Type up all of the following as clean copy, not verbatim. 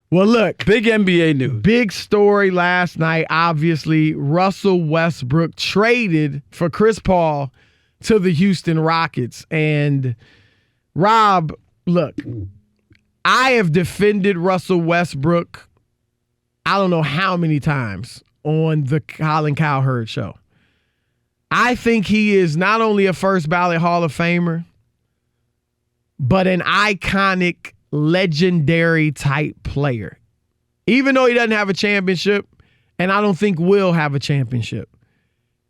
Well, look. Big NBA news. Big story last night, obviously. Russell Westbrook traded for Chris Paul to the Houston Rockets. And, Rob, look, I have defended Russell Westbrook I don't know how many times on the Colin Cowherd show. I think he is not only a first ballot Hall of Famer, but an iconic, legendary type player. Even though he doesn't have a championship, and I don't think will have a championship,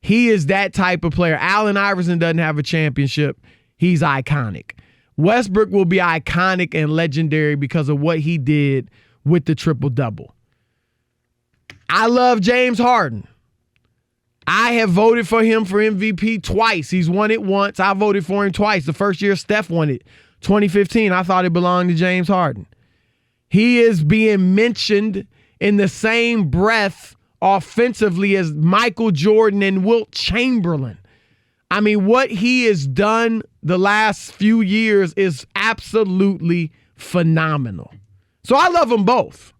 he is that type of player. Allen Iverson doesn't have a championship. He's iconic. Westbrook will be iconic and legendary because of what he did with the triple-double. I love James Harden. I have voted for him for MVP twice. He's won it once. I voted for him twice. The first year Steph won it, 2015, I thought it belonged to James Harden. He is being mentioned in the same breath offensively as Michael Jordan and Wilt Chamberlain. I mean, what he has done the last few years is absolutely phenomenal. So I love them both.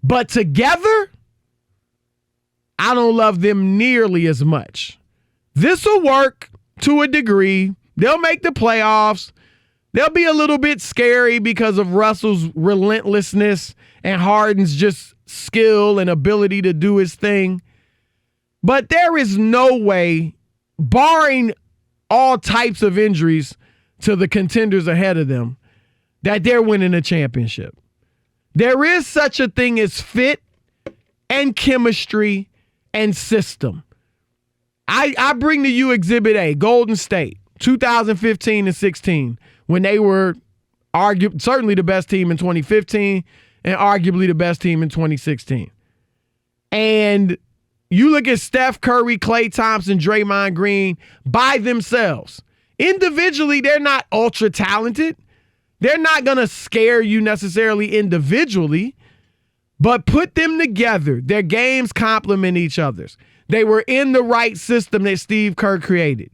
But together, I don't love them nearly as much. This will work to a degree. They'll make the playoffs. They'll be a little bit scary because of Russell's relentlessness and Harden's just skill and ability to do his thing. But there is no way, barring all types of injuries to the contenders ahead of them, that they're winning a championship. There is such a thing as fit and chemistry and system. I bring to you Exhibit A, Golden State, 2015 and 16, when they were certainly the best team in 2015 and arguably the best team in 2016. And you look at Steph Curry, Klay Thompson, Draymond Green by themselves. Individually, they're not ultra talented. They're not going to scare you necessarily individually, but put them together. Their games complement each other's. They were in the right system that Steve Kerr created,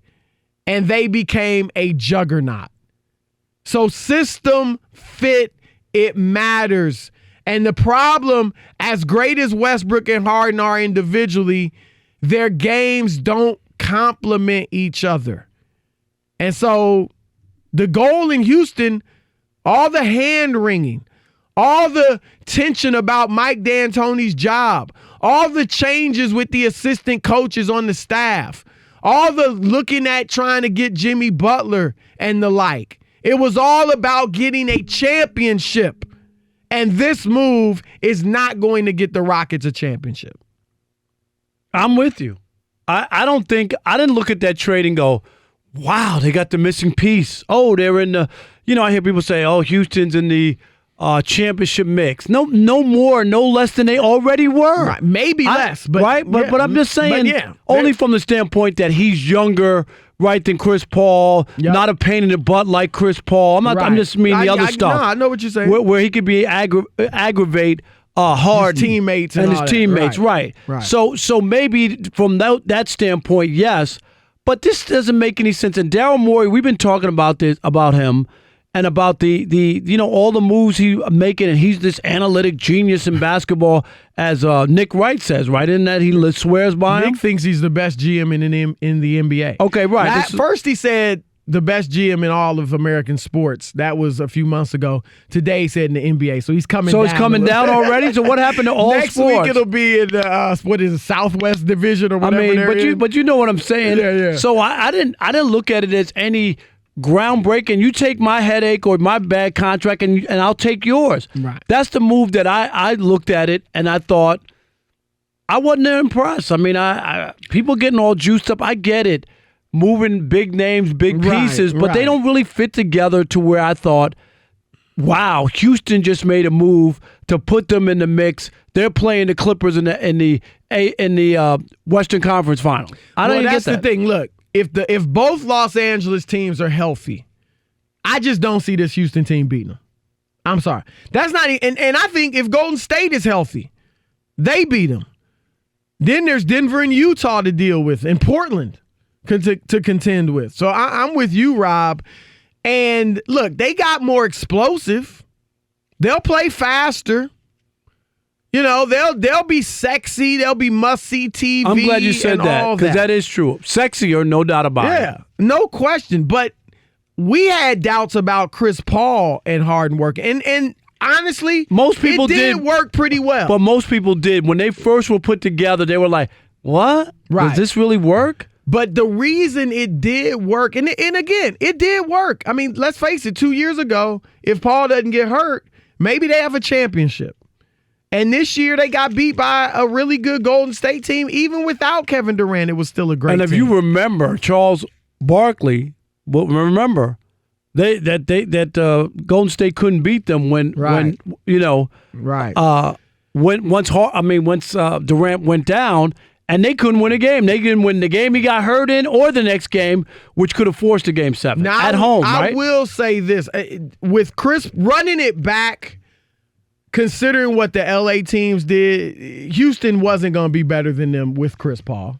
and they became a juggernaut. So system, fit, it matters. And the problem, as great as Westbrook and Harden are individually, their games don't complement each other. And so the goal in Houston, all the hand-wringing, all the tension about Mike D'Antoni's job, all the changes with the assistant coaches on the staff, all the looking at trying to get Jimmy Butler and the like. It was all about getting a championship. And this move is not going to get the Rockets a championship. I'm with you. I didn't look at that trade and go, wow, they got the missing piece. Oh, they're in the, I hear people say, oh, Houston's in the championship mix. No more, no less than they already were. Right. Maybe less. But, right? But I'm just saying, only from the standpoint that he's younger, right, than Chris Paul, not a pain in the butt like Chris Paul. I'm just meaning the other stuff. No, I know what you're saying. Where he could be aggravate Harden his teammates and his teammates, right. So maybe from that standpoint, yes. But this doesn't make any sense. And Daryl Morey, we've been talking about him, and about the all the moves he's making, and he's this analytic genius in basketball, as Nick Wright says, right? Isn't that he swears by him? Nick thinks he's the best GM in the NBA. Okay, right. First he said the best GM in all of American sports. That was a few months ago. Today he said in the NBA. So he's coming down. So he's coming down already? So what happened to all Next sports? Next week it'll be in the Southwest Division or whatever. But you know what I'm saying. Yeah. So I didn't look at it as any groundbreaking. You take my headache or my bad contract and I'll take yours. Right. That's the move that I looked at it and I thought I wasn't impressed. I mean, I people getting all juiced up. I get it. Moving big names, big pieces, but they don't really fit together to where I thought, wow, Houston just made a move to put them in the mix. They're playing the Clippers in the Western Conference Final. I don't even get that. That's the thing. Look, if both Los Angeles teams are healthy, I just don't see this Houston team beating them. I'm sorry. That's not and I think if Golden State is healthy, they beat them. Then there's Denver and Utah to deal with, and Portland to contend with. So I'm with you, Rob. And look, they got more explosive. They'll play faster. You know, they'll be sexy. They'll be must-see TV. I'm glad you said that because that is true. Sexier, no doubt about it. Yeah, no question. But we had doubts about Chris Paul and Harden working. And honestly, most people it did work pretty well. But most people did. When they first were put together, they were like, what? Right. Does this really work? But the reason it did work, and again, it did work. I mean, let's face it, 2 years ago, if Paul doesn't get hurt, maybe they have a championship. And this year they got beat by a really good Golden State team. Even without Kevin Durant, it was still a great team. And if you remember, Charles Barkley, that Golden State couldn't beat them once Durant went down, and they couldn't win a game. They didn't win the game he got hurt in or the next game, which could have forced a Game 7 at home, right? I will say this. With Chris running it back, considering what the LA teams did, Houston wasn't going to be better than them with Chris Paul.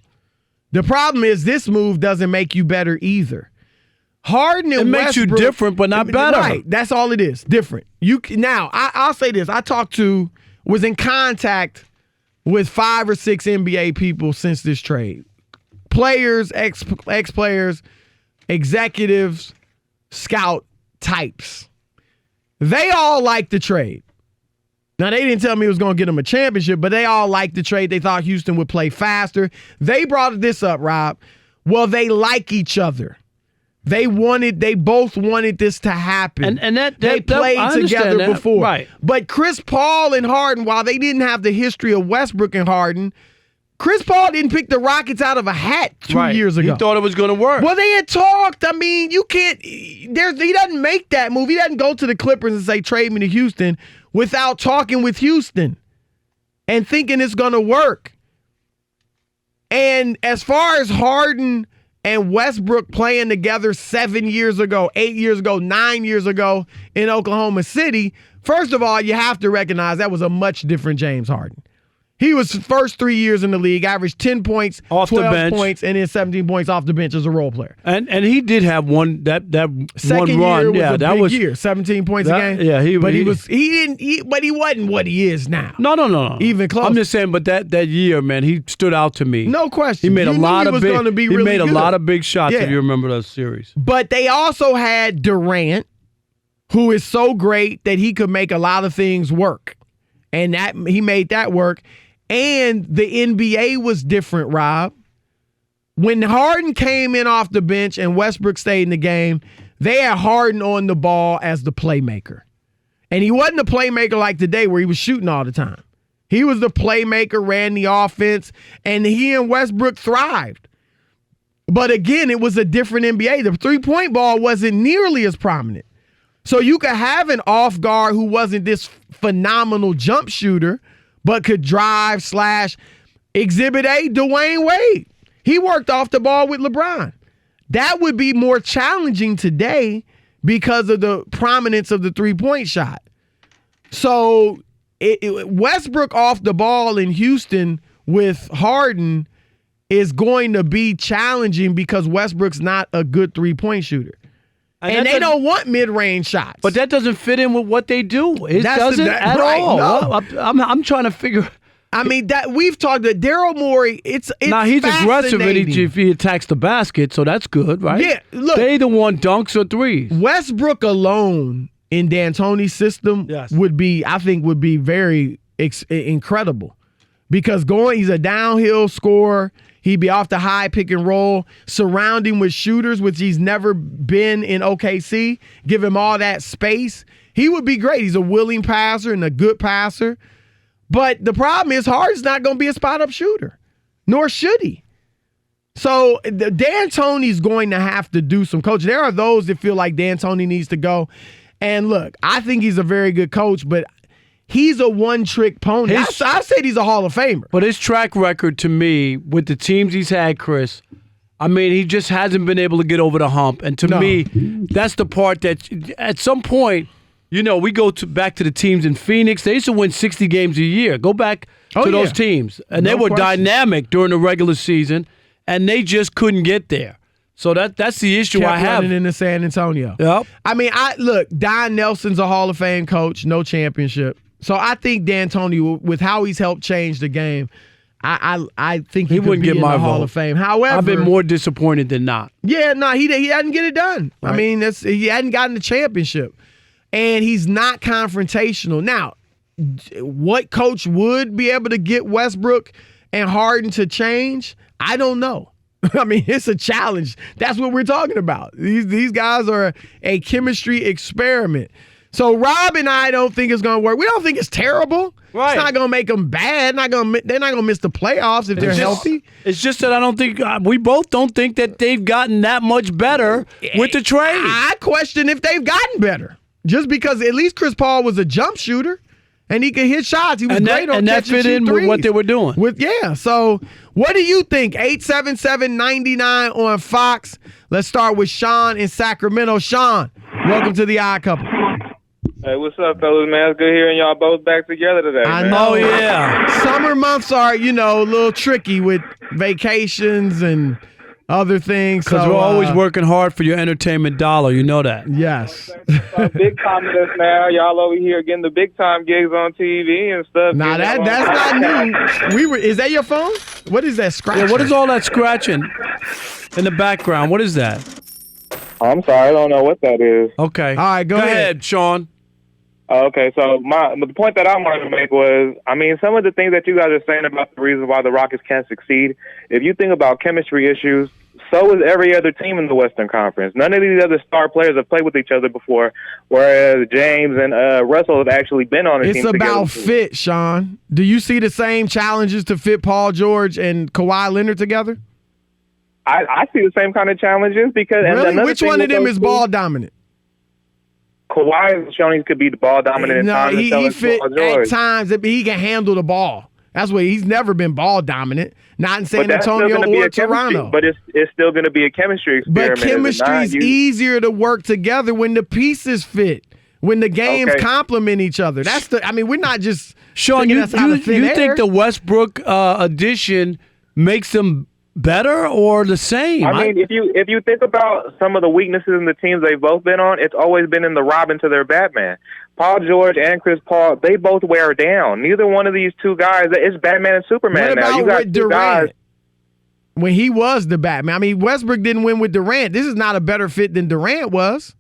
The problem is this move doesn't make you better either. Harden and Westbrook, makes you different, but not better. Right, that's all it is. Different. I'll say this. I was in contact with 5 or 6 NBA people since this trade. Players, ex-players, executives, scout types. They all liked the trade. Now, they didn't tell me it was going to get them a championship, but they all liked the trade. They thought Houston would play faster. They brought this up, Rob. Well, they like each other. They both wanted this to happen. And they played together before. Right. But Chris Paul and Harden, while they didn't have the history of Westbrook and Harden, Chris Paul didn't pick the Rockets out of a hat 2 years ago. He thought it was going to work. Well, they had talked. I mean, you can't. He doesn't make that move. He doesn't go to the Clippers and say, trade me to Houston without talking with Houston and thinking it's going to work. And as far as Harden and Westbrook playing together 7 years ago, 8 years ago, 9 years ago in Oklahoma City, first of all, you have to recognize that was a much different James Harden. He was first 3 years in the league, averaged 10 points, off 12 points, and then 17 points off the bench as a role player. And he did have one that second one run. Year was a big year, 17 points a game. Yeah, he wasn't what he is now. No. Even close. I'm just saying, but that year, man, he stood out to me. No question. He made a lot of big shots. Yeah. If you remember that series. But they also had Durant, who is so great that he could make a lot of things work, and that he made that work. And the NBA was different, Rob. When Harden came in off the bench and Westbrook stayed in the game, they had Harden on the ball as the playmaker. And he wasn't a playmaker like today where he was shooting all the time. He was the playmaker, ran the offense, and he and Westbrook thrived. But again, it was a different NBA. The three-point ball wasn't nearly as prominent. So you could have an off guard who wasn't this phenomenal jump shooter, but could drive / Exhibit A, Dwayne Wade. He worked off the ball with LeBron. That would be more challenging today because of the prominence of the three-point shot. So Westbrook off the ball in Houston with Harden is going to be challenging because Westbrook's not a good three-point shooter. And they don't want mid-range shots. But that doesn't fit in with what they do. It doesn't at right, all. No. I'm trying to figure. I mean, that we've talked to Daryl Morey. It's now he's aggressive if he attacks the basket, so that's good, right? Yeah, look, they either want dunks or threes. Westbrook alone in D'Antoni's system would be very incredible because he's a downhill scorer. He'd be off the high pick and roll, surrounding with shooters, which he's never been in OKC. Give him all that space. He would be great. He's a willing passer and a good passer. But the problem is Harden's not going to be a spot-up shooter, nor should he. So D'Antoni's going to have to do some coaching. There are those that feel like D'Antoni needs to go. And look, I think he's a very good coach, but he's a one-trick pony. I said he's a Hall of Famer. But his track record to me, with the teams he's had, Chris, I mean, he just hasn't been able to get over the hump. And to me, that's the part that at some point, we go back to the teams in Phoenix. They used to win 60 games a year. Go back to those teams. And they were dynamic during the regular season, and they just couldn't get there. So that's the issue I have. Running into San Antonio. Yep. I mean, look, Don Nelson's a Hall of Fame coach, no championship. So I think D'Antoni, with how he's helped change the game, I think he wouldn't could be get in my the Hall vote. of Fame. However, I've been more disappointed than not. Yeah, no, he hadn't get it done. Right. I mean, he hadn't gotten the championship, and he's not confrontational. Now, what coach would be able to get Westbrook and Harden to change? I don't know. I mean, it's a challenge. That's what we're talking about. These guys are a chemistry experiment. So Rob and I don't think it's going to work. We don't think it's terrible. Right. It's not going to make them bad. They're not going to miss the playoffs if they're healthy. It's just that I don't think we both don't think that they've gotten that much better with the trade. I question if they've gotten better. Just because at least Chris Paul was a jump shooter and he could hit shots. He was great on catch and shoot threes. And that fit in with what they were doing. So what do you think? 877-99 on Fox. Let's start with Sean in Sacramento. Sean, welcome to the Odd Couple. Hey, what's up, fellas, man? It's good hearing y'all both back together today, I man. know. Oh, yeah. Summer months are, a little tricky with vacations and other things. Because we're always working hard for your entertainment dollar. You know that. Yes. Big time to us now. Y'all over here getting the big time gigs on TV and stuff. Nah, that's not new. Is that your phone? What is that scratching? Yeah, what is all that scratching in the background? What is that? I'm sorry, I don't know what that is. Okay. All right, go ahead, Sean. Okay, so the point that I wanted to make was, I mean, some of the things that you guys are saying about the reason why the Rockets can't succeed, if you think about chemistry issues, so is every other team in the Western Conference. None of these other star players have played with each other before, whereas James and Russell have actually been on a team together. It's about fit, Sean. Do you see the same challenges to fit Paul George and Kawhi Leonard together? I see the same kind of challenges because... Really? Which one of them is ball dominant? Kawhi has shown he could be the ball dominant. No, he fit at times. He can handle the ball. That's what he's never been ball dominant. Not in San Antonio or Toronto. But it's still going to be a chemistry experiment. But chemistry is easier to work together when the pieces fit. When the games complement each other. We're not just Sean. You think the Westbrook addition makes them better or the same? I mean, if you think about some of the weaknesses in the teams they've both been on, it's always been in the Robin to their Batman. Paul George and Chris Paul, they both wear down. Neither one of these two guys, it's Batman and Superman now. You got two guys. When he was the Batman, I mean, Westbrook didn't win with Durant. This is not a better fit than Durant was.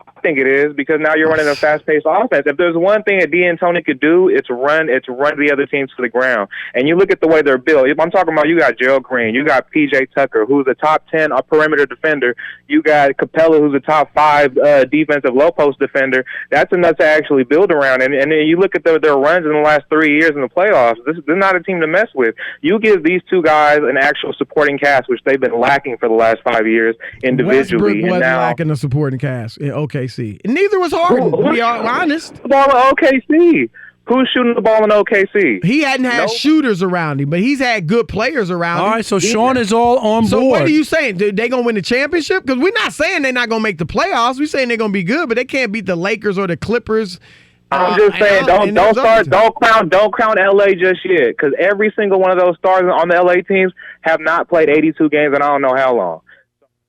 I think it is because now you're running a fast-paced offense. If there's one thing that D'Antoni could do, it's run the other teams to the ground. And you look at the way they're built. I'm talking about you got Gerald Green, you got P.J. Tucker, who's a top 10 perimeter defender. You got Capella, who's a top 5 defensive low-post defender. That's enough to actually build around. And then you look at their runs in the last 3 years in the playoffs. This is not a team to mess with. You give these two guys an actual supporting cast, which they've been lacking for the last 5 years individually. Westbrook wasn't lacking a supporting cast in OKC. Neither was Harden, to be honest. The ball in OKC. Who's shooting the ball in OKC? He hadn't had shooters around him, but he's had good players around him. All right, so Sean is all on board. So what are you saying? They going to win the championship? Because we're not saying they're not going to make the playoffs. We're saying they're going to be good, but they can't beat the Lakers or the Clippers. I'm just saying, don't crown LA just yet, because every single one of those stars on the LA teams have not played 82 games in I don't know how long.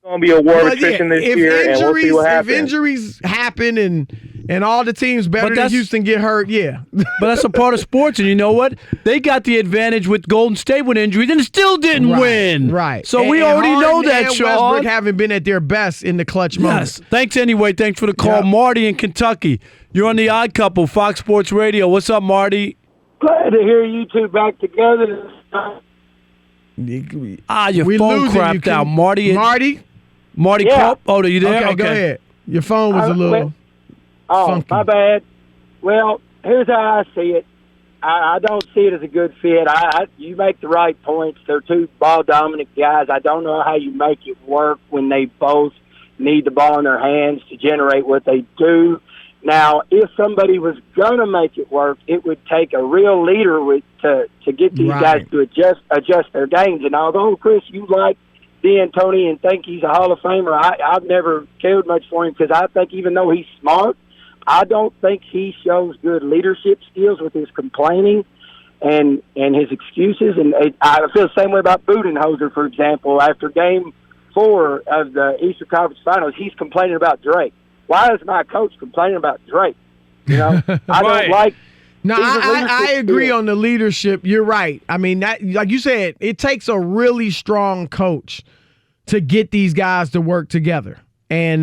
Going to be a war of attrition this year, and we'll see what happens. If injuries happen and all the teams better than Houston get hurt, yeah. But that's a part of sports, and you know what? They got the advantage with Golden State with injuries and still didn't win. Right. So we already know that, Sean. Westbrook haven't been at their best in the clutch moments. Yes. Thanks anyway. Thanks for the call. Yep. Marty in Kentucky. You're on the Odd Couple, Fox Sports Radio. What's up, Marty? Glad to hear you two back together. Your phone crapped out. Marty, yeah. Oh, are you there? Okay, go ahead. Your phone was a little funky. My bad. Well, here's how I see it. I don't see it as a good fit. You make the right points. They're two ball-dominant guys. I don't know how you make it work when they both need the ball in their hands to generate what they do. Now, if somebody was going to make it work, it would take a real leader to get these guys to adjust their games. And although, Chris, you like D'Antoni and think he's a Hall of Famer, I've never cared much for him because I think even though he's smart, I don't think he shows good leadership skills with his complaining and his excuses. And I feel the same way about Budenholzer, for example. After Game 4 of the Eastern Conference Finals, he's complaining about Drake. Why is my coach complaining about Drake? You know, I don't like. No, I agree on the leadership. You're right. I mean, that, like you said, it takes a really strong coach to get these guys to work together. And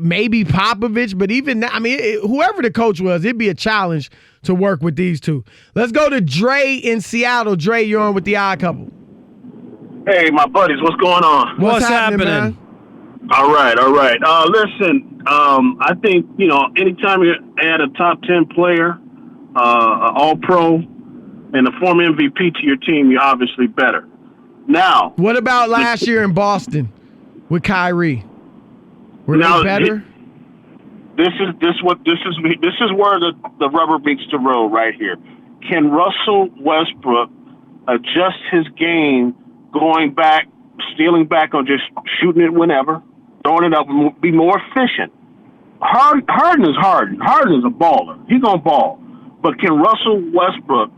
maybe Popovich, but even that, I mean, whoever the coach was, it'd be a challenge to work with these two. Let's go to Dre in Seattle. Dre, you're on with the Odd Couple. Hey, my buddies, what's going on? What's happening? man? All right. Listen, I think, anytime you add a top 10 player, All-Pro, and a former MVP to your team, you're obviously better. Now, What about last year in Boston with Kyrie? Were they better? This is where the rubber meets the road right here. Can Russell Westbrook adjust his game, going back, stealing back, or just shooting it whenever, throwing it up, and be more efficient? Harden is Harden. Harden is a baller. He's gonna ball. But can Russell Westbrook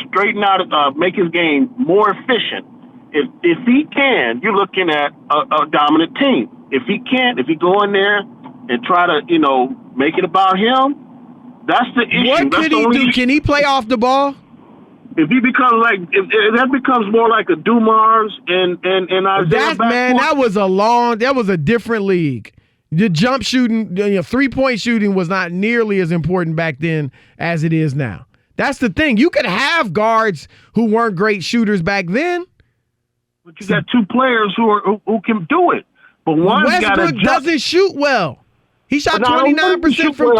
straighten out, make his game more efficient? If he can, you're looking at a dominant team. If he can't, if he go in there and try to, make it about him, that's the issue. What could he do? Can he play off the ball? If he becomes if that becomes more like a Dumars and Isaiah that was a different league. The jump shooting, 3-point shooting was not nearly as important back then as it is now. That's the thing. You could have guards who weren't great shooters back then. But you got two players who can do it. But one's got Westbrook doesn't shoot well. He shot 29% from three.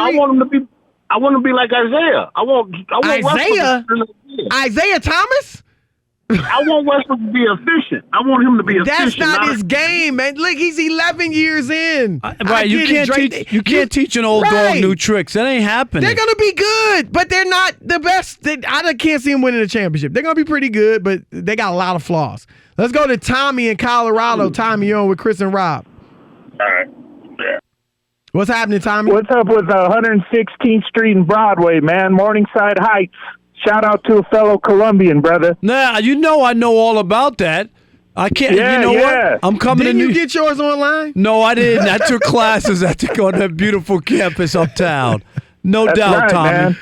I want to be like Isaiah. I want Isaiah? Isaiah Thomas? I want Westbrook to be efficient. I want him to be efficient. That's not his game, man. Look, he's 11 years in. Right, you can't teach an old dog new tricks. That ain't happening. They're going to be good, but they're not the best. I can't see them winning a championship. They're going to be pretty good, but they got a lot of flaws. Let's go to Tommy in Colorado. Tommy, you're on with Chris and Rob. All right. Yeah. What's happening, Tommy? What's up with 116th Street and Broadway, man? Morningside Heights. Shout out to a fellow Colombian, brother. Nah, I know all about that. I can't. What? I'm coming Didn't to you get yours online? No, I didn't. I took classes on that beautiful campus uptown. No doubt, right, Tommy.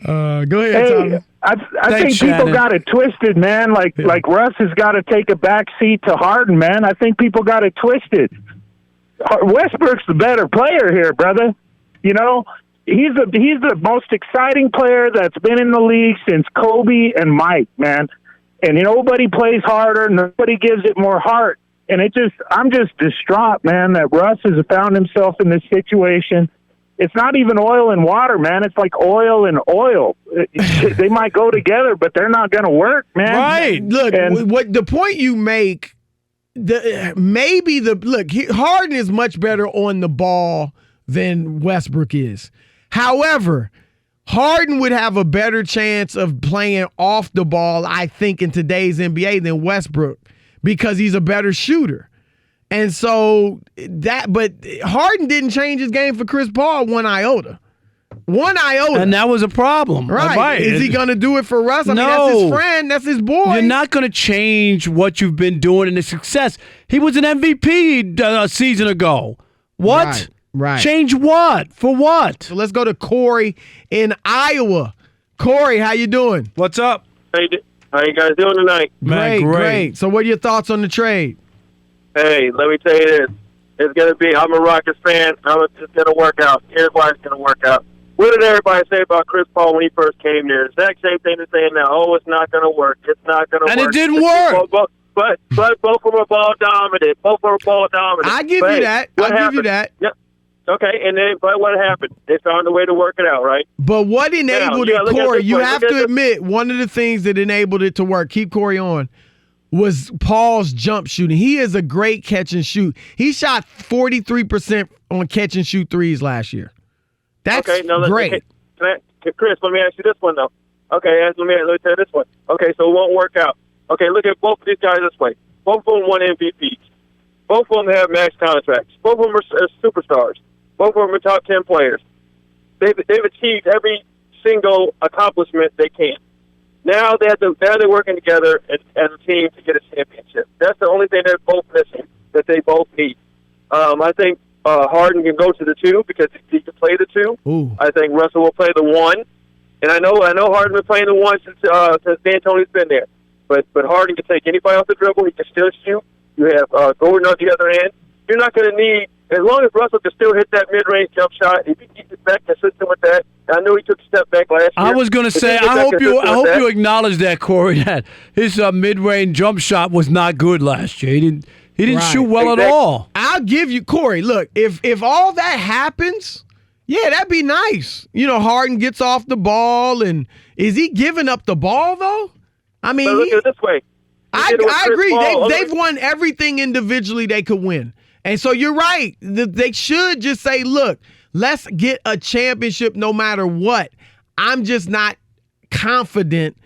Man. Go ahead, Tommy. I think people got it twisted, man. Like Russ has got to take a back seat to Harden, man. I think people got it twisted. Westbrook's the better player here, brother. He's the most exciting player that's been in the league since Kobe and Mike, man. And nobody plays harder, nobody gives it more heart. And I'm just distraught, man, that Russ has found himself in this situation. It's not even oil and water, man. It's like oil and oil. They might go together, but they're not going to work, man. Right. Look, what the point you make, Harden is much better on the ball than Westbrook is. However, Harden would have a better chance of playing off the ball, I think, in today's NBA than Westbrook because he's a better shooter. And so but Harden didn't change his game for Chris Paul one iota. And that was a problem. Right. Is he going to do it for Russ? I mean, that's his friend. That's his boy. You're not going to change what you've been doing in the success. He was an MVP a season ago. What? Right. Change what? For what? So let's go to Corey in Iowa. Corey, how you doing? What's up? How you guys doing tonight? Man, great. So what are your thoughts on the trade? Hey, let me tell you this. It's going to be, I'm a Rockets fan. It's going to work out. Here's why it's going to work out. What did everybody say about Chris Paul when he first came there? The exact same thing they're saying now. Oh, it's not going to work. It's not going to work. And it didn't work. But both of them are ball dominant. I give you that. Yep. Okay, but what happened? They found a way to work it out, right? But what enabled it, Corey? You have to admit, one of the things that enabled it to work, keep Corey on, was Paul's jump shooting. He is a great catch and shoot. He shot 43% on catch and shoot threes last year. That's great. Chris, let me ask you this one, though. Okay, let me tell you this one. Okay, so it won't work out. Okay, look at both of these guys this way. Both of them won MVPs. Both of them have max contracts. Both of them are superstars. Both of them are top 10 players. They've achieved every single accomplishment they can. Now they're working together as a team to get a championship. That's the only thing they're both missing that they both need. I think Harden can go to the 2 because he can play the 2. Ooh. I think Russell will play the 1, And I know Harden been playing the one since D'Antoni's been there. But Harden can take anybody off the dribble. He can still shoot. You have Gordon on the other end. You're not going to need, as long as Russell can still hit that mid-range jump shot, if he keeps it back consistent with that. I know he took a step back last year. I was going to say, I hope you acknowledge that, Corey, that his mid-range jump shot was not good last year. He didn't shoot well at all. I'll give you, Corey, look, if all that happens, yeah, that'd be nice. Harden gets off the ball, and is he giving up the ball, though? I mean, look at it this way. I agree. They've won everything individually they could win. And so you're right. They should just say, look, let's get a championship no matter what. I'm just not confident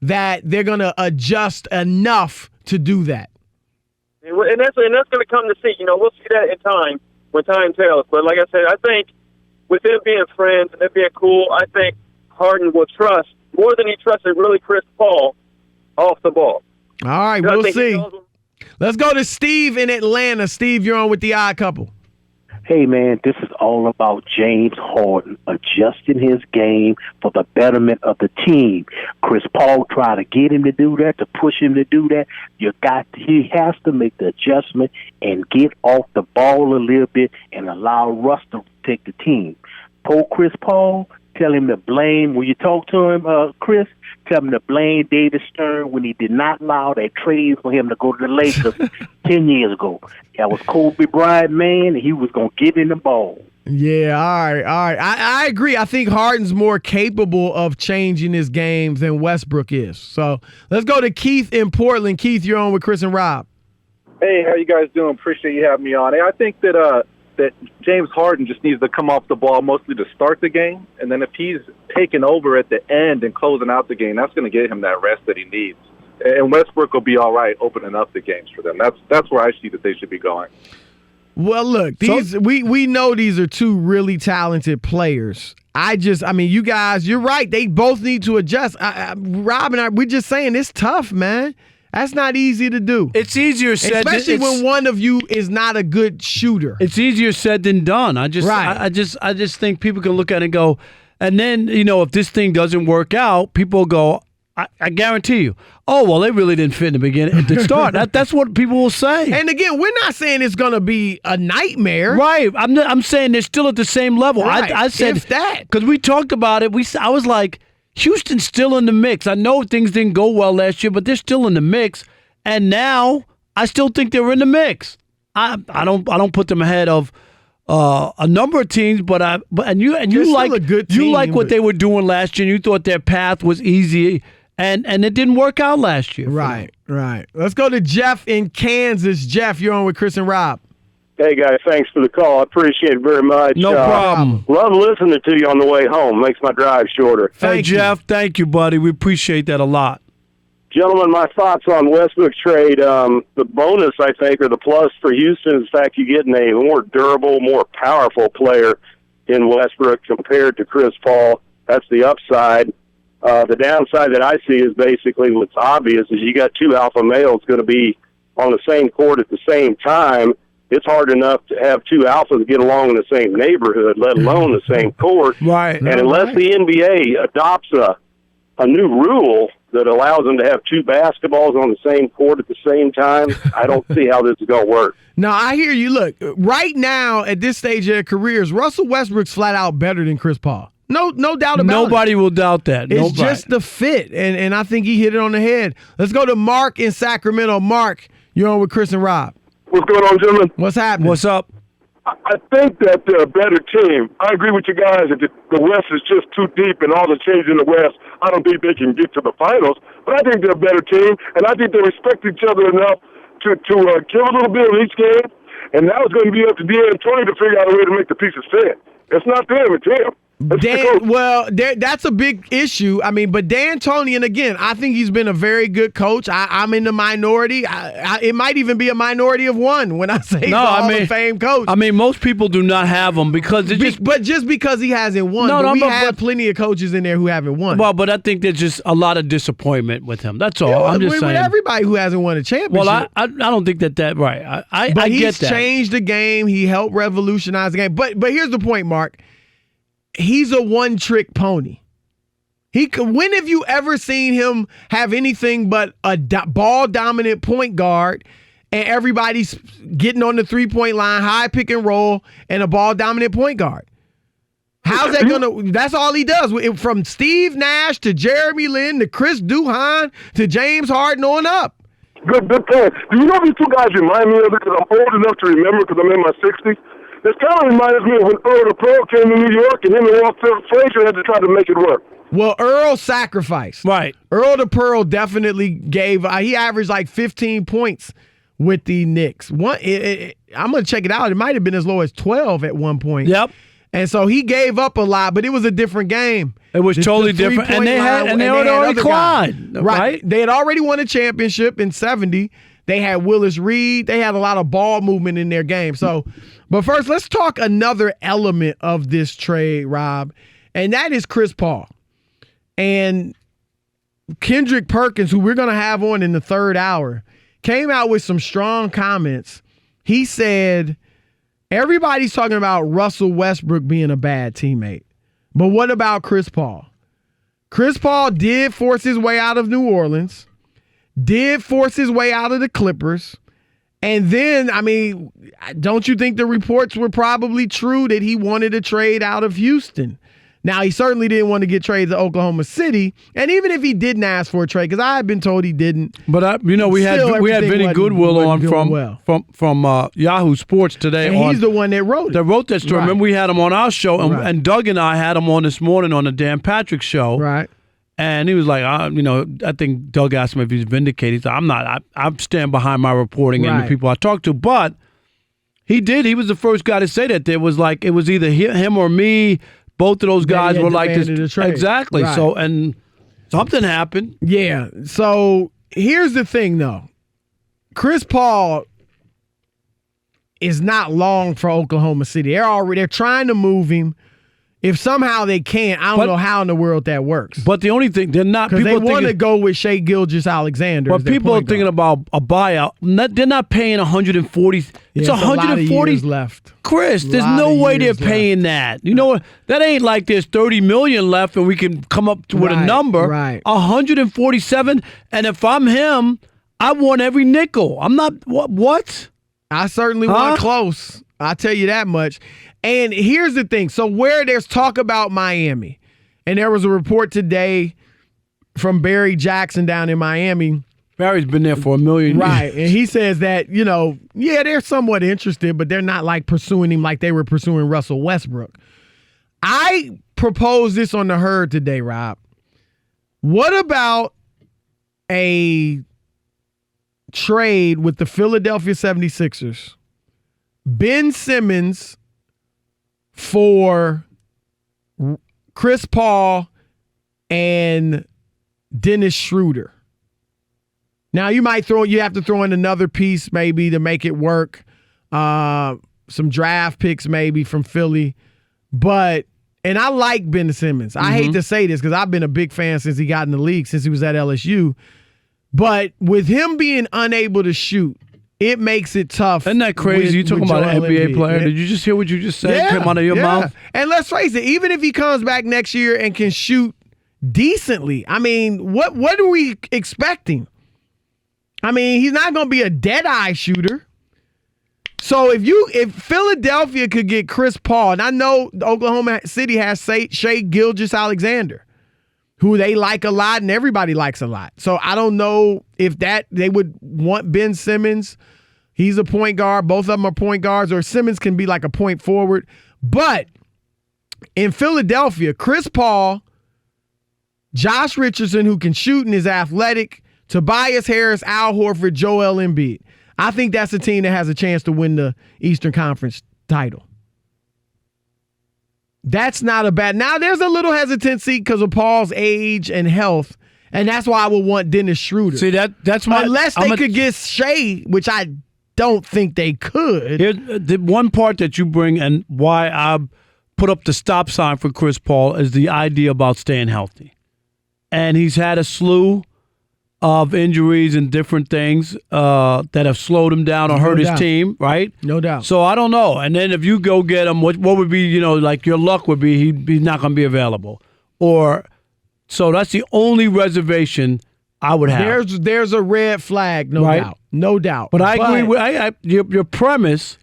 that they're going to adjust enough to do that. And that's going to come to see. We'll see that in time, when time tells. But like I said, I think with them being friends and them being cool, I think Harden will trust, more than he trusted really Chris Paul, off the ball. All right, we'll see. Let's go to Steve in Atlanta. Steve, you're on with the Odd Couple. Hey, man, this is all about James Harden adjusting his game for the betterment of the team. Chris Paul tried to get him to do that, to push him to do that. He has to make the adjustment and get off the ball a little bit and allow Russ to take the team. Pull Chris Paul, tell him to blame, when you talk to him, Chris, tell him to blame David Stern when he did not allow that trade for him to go to the Lakers 10 years ago. That was Kobe Bryant, man, and he was going to give him the ball. Yeah, all right. I agree. I think Harden's more capable of changing his game than Westbrook is. So let's go to Keith in Portland. Keith, you're on with Chris and Rob. Hey, how you guys doing? Appreciate you having me on. Hey, I think that James Harden just needs to come off the ball mostly to start the game, and then if he's taking over at the end and closing out the game, that's going to get him that rest that he needs. And Westbrook will be all right opening up the games for them. That's where I see that they should be going. Well, look, we know these are two really talented players. You guys, you're right. They both need to adjust. Rob and I, we're just saying it's tough, man. That's not easy to do. It's easier said, especially when one of you is not a good shooter. It's easier said than done. I just think people can look at it and go, and then if this thing doesn't work out, people go, I guarantee you, oh well, they really didn't fit in the beginning at the start. That's what people will say. And again, we're not saying it's going to be a nightmare, right? I'm saying they're still at the same level. Right. I said if that, because we talked about it. I was like, Houston's still in the mix. I know things didn't go well last year, but they're still in the mix. And now I still think they're in the mix. I don't put them ahead of a number of teams, you like what they were doing last year. And you thought their path was easy, and it didn't work out last year. Right. Let's go to Jeff in Kansas. Jeff, you're on with Chris and Rob. Hey, guys, thanks for the call. I appreciate it very much. No problem. Love listening to you on the way home. Makes my drive shorter. Hey, Jeff, thank you, buddy. We appreciate that a lot. Gentlemen, my thoughts on Westbrook's trade. The bonus, I think, or the plus for Houston is the fact you're getting a more durable, more powerful player in Westbrook compared to Chris Paul. That's the upside. The downside that I see is basically what's obvious is you got two alpha males going to be on the same court at the same time. It's hard enough to have two alphas get along in the same neighborhood, let alone the same court. Right. And unless the NBA adopts a new rule that allows them to have two basketballs on the same court at the same time, I don't see how this is going to work. No, I hear you. Look, right now at this stage of their careers, Russell Westbrook's flat out better than Chris Paul. No doubt about it. Nobody will doubt that. It's just the fit, and I think he hit it on the head. Let's go to Mark in Sacramento. Mark, you're on with Chris and Rob. What's going on, gentlemen? What's happening? What's up? I think that they're a better team. I agree with you guys that the West is just too deep, and all the changes in the West, I don't think they can get to the finals. But I think they're a better team, and I think they respect each other enough to give a little bit of each game. And now it's going to be up to D'Antoni to figure out a way to make the pieces fit. It's not them, it's him. That's a big issue. I mean, but D'Antoni, and again, I think he's been a very good coach. I'm in the minority. It might even be a minority of one when I say he's a Hall of Fame coach. I mean, most people do not have him because but just because he hasn't won. We have plenty of coaches in there who haven't won. Well, but I think there's just a lot of disappointment with him. That's all. I'm just saying. With everybody who hasn't won a championship. Well, I don't think that right. I get that. He's changed the game. He helped revolutionize the game. But here's the point, Mark. He's a one-trick pony. When have you ever seen him have anything but a ball-dominant point guard and everybody's getting on the three-point line, high pick and roll, and a ball-dominant point guard? How's that going to – that's all he does. From Steve Nash to Jeremy Lin to Chris Duhon to James Harden on up. Good point. Do you know these two guys remind me of it? Because I'm old enough to remember because I'm in my 60s. This kind of reminds me of when Earl the Pearl came to New York and him and Walt Frazier had to try to make it work. Well, Earl sacrificed. Right. Earl the Pearl definitely gave he averaged like 15 points with the Knicks. I'm going to check it out. It might have been as low as 12 at one point. Yep. And so he gave up a lot, but it was a different game. It was totally different. And they had already climbed. Right. They had already won a championship in 70. They had Willis Reed. They had a lot of ball movement in their game. So, but first, let's talk another element of this trade, Rob, and that is Chris Paul. And Kendrick Perkins, who we're going to have on in the third hour, came out with some strong comments. He said, everybody's talking about Russell Westbrook being a bad teammate. But what about Chris Paul? Chris Paul did force his way out of New Orleans, did force his way out of the Clippers. And then, I mean, don't you think the reports were probably true that he wanted to trade out of Houston? Now, he certainly didn't want to get traded to Oklahoma City. And even if he didn't ask for a trade, because I had been told he didn't. But, we had Vinny Goodwill on from Yahoo Sports today. And he's the one that wrote it. That wrote that story. Right. Remember, we had him on our show, and Doug and I had him on this morning on the Dan Patrick show. Right. And he was like, I think Doug asked him if he's vindicated. He said, I'm not. I stand behind my reporting and the people I talk to. But he did. He was the first guy to say that. There was like, it was either him or me. Both of those guys were like this. Exactly. Right. So, and something happened. Yeah. So here's the thing, though. Chris Paul is not long for Oklahoma City. They're trying to move him. If somehow they can't, I don't know how in the world that works. But the only thing, they're not. Because they want to go with Shai Gilgeous-Alexander. But people are thinking about a buyout. They're not paying 140. It's 140 a lot of years left. Chris, there's no way they're paying that. You know what? That ain't like there's $30 million left and we can come up with a number. Right. 147. And if I'm him, I want every nickel. I'm not. What? I certainly want close. I'll tell you that much. And here's the thing. So where there's talk about Miami, and there was a report today from Barry Jackson down in Miami. Barry's been there for a million years. Right. And he says that, they're somewhat interested, but they're not like pursuing him like they were pursuing Russell Westbrook. I proposed this on the herd today, Rob. What about a trade with the Philadelphia 76ers? Ben Simmons for Chris Paul and Dennis Schroeder. Now you have to throw in another piece maybe to make it work. Some draft picks maybe from Philly. And I like Ben Simmons. I hate to say this because I've been a big fan since he got in the league, since he was at LSU. But with him being unable to shoot, it makes it tough. Isn't that crazy? You talking about an NBA player. Did you just hear what you just said? Came out of your mouth? And let's face it, even if he comes back next year and can shoot decently, I mean, what are we expecting? I mean, he's not going to be a dead-eye shooter. So if Philadelphia could get Chris Paul, and I know Oklahoma City has Shai Gilgeous-Alexander, who they like a lot and everybody likes a lot. So I don't know if they would want Ben Simmons. He's a point guard. Both of them are point guards, or Simmons can be like a point forward. But in Philadelphia, Chris Paul, Josh Richardson, who can shoot and is athletic, Tobias Harris, Al Horford, Joel Embiid. I think that's a team that has a chance to win the Eastern Conference title. That's not a bad. Now, there's a little hesitancy because of Paul's age and health, and that's why I would want Dennis Schroeder. See, that's my. Unless they could get Shai, which I don't think they could. Here's the one part that you bring, and why I put up the stop sign for Chris Paul is the idea about staying healthy. And he's had a slew of injuries and different things that have slowed him down or hurt his team, right? No doubt. So I don't know. And then if you go get him, what would be, like your luck would be he's not going to be available. Or So that's the only reservation I would have. There's a red flag, no doubt. But I agree with your premise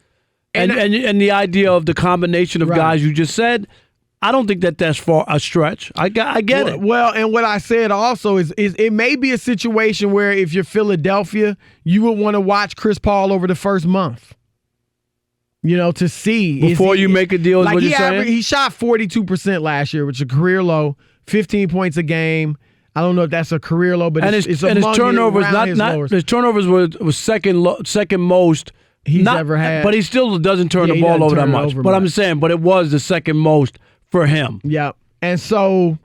and the idea of the combination of guys you just said. I don't think that's far a stretch. I get it. Well, and what I said also is it may be a situation where if you're Philadelphia, you would want to watch Chris Paul over the first month. To see. Before you make a deal is what you're saying? He shot 42% last year, which is a career low, 15 points a game. I don't know if that's a career low, but it's his turnovers his turnovers was second most he's ever had. But he still doesn't turn the ball over that much. But I'm saying, but it was the second most for him. Yeah. And so,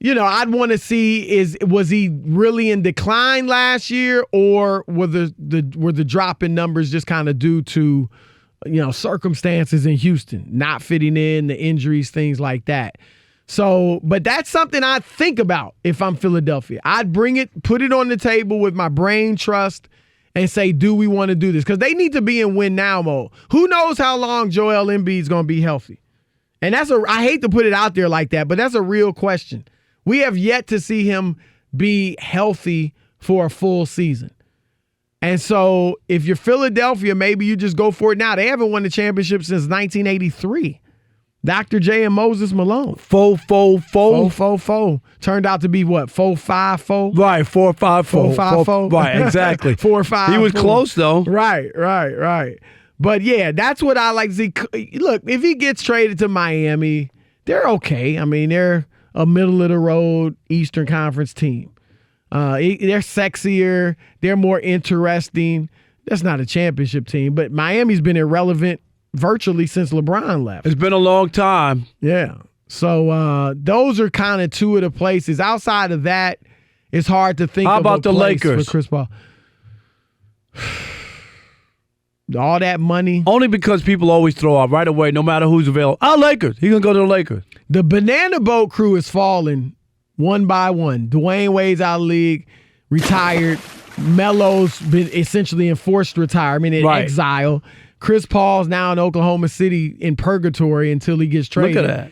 I'd want to see was he really in decline last year, or were the drop in numbers just kind of due to circumstances in Houston, not fitting in, the injuries, things like that. So, but that's something I think about if I'm Philadelphia. I'd put it on the table with my brain trust and say, do we want to do this? Because they need to be in win now mode. Who knows how long Joel Embiid's going to be healthy? And I hate to put it out there like that, but that's a real question. We have yet to see him be healthy for a full season. And so if you're Philadelphia, maybe you just go for it now. They haven't won the championship since 1983. Dr. J and Moses Malone. 4-4-4. Turned out to be what? 4-5-4? Right, 4-5-4. 4-5-4. Right, exactly. 4-5-4. He was close, though. Right. But, yeah, that's what I like to see. Look, if he gets traded to Miami, they're okay. I mean, they're a middle-of-the-road Eastern Conference team. They're sexier. They're more interesting. That's not a championship team, but Miami's been irrelevant virtually since LeBron left. It's been a long time. Yeah. So those are kind of two of the places. Outside of that, it's hard to think How of about a the place Lakers? For Chris Paul. All that money. Only because people always throw out right away, no matter who's available. Lakers. He's going to go to the Lakers. The banana boat crew is falling one by one. Dwayne Wade's out of the league, retired. Melo's been essentially enforced retirement in exile. Chris Paul's now in Oklahoma City in purgatory until he gets traded. Look at that.